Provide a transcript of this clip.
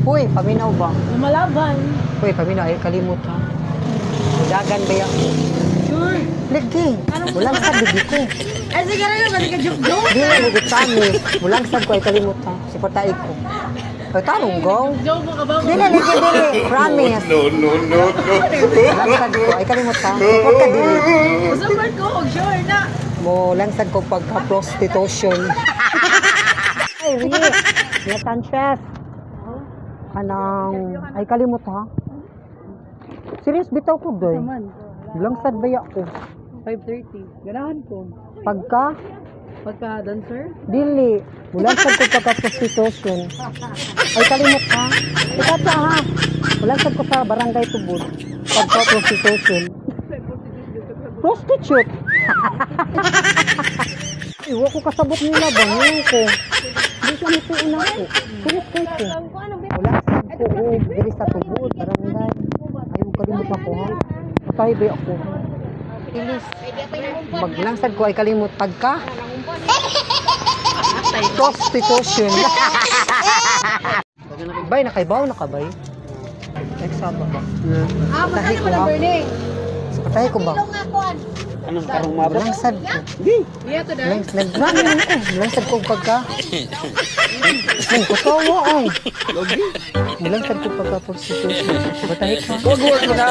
Uy, paminaw ba? Lumalaban. Uy, paminaw. Ay, kalimot ha. Dagan ba yan? Sure. Lagi. Walang sad, lagi ko. Eh, sige rin, balik ka joke-joke. Di na lagi kami. Walang sad ko ay kalimot ha. Si patay ko. Ay, tarong go. Joke mo ka ba? Dili, lagi, dili. Promise. No. Walang sad ko ay kalimot ha. Support ka, dili. Support ko, sure na. Mo lang sad ko pagka-prostitution. Ay, really? Mga Sanchez. Anang, ay kalimot ha. Serious bitaw ko doy. Saman. Bilang sad baya ko. 5:30. Ganahan ko. Pagka, Pagka-dancer? dili. Bilang sad ko pagka-prostitution. Ay kalimot ha. Ika sa ha. Bilang sad ko sa barangay tubod. Pagka-prostitution. Prostitute. Iwa ko kasabot nila ba? Ngayon ko. Hindi siya nituin ako. Serious kayo ko. Wala sad ko. Dili sa tubod. Barangay. Ayaw kalimot ako ha. Patay ba ako? Ilis. Maglangsad ko ay kalimot pagka. Prostitution. Bay, nakaibaw na ka bay? Nagsaba ba? Patay ko ha. Patay ko ba? Anong karong mabot? Langsad ko. Yeah, to that. Nagdrama lang ko. Langsad ko pagka. Ay, katawa ay. Langsad ko pagka prostitution. Patay ko ha. Wag mo na.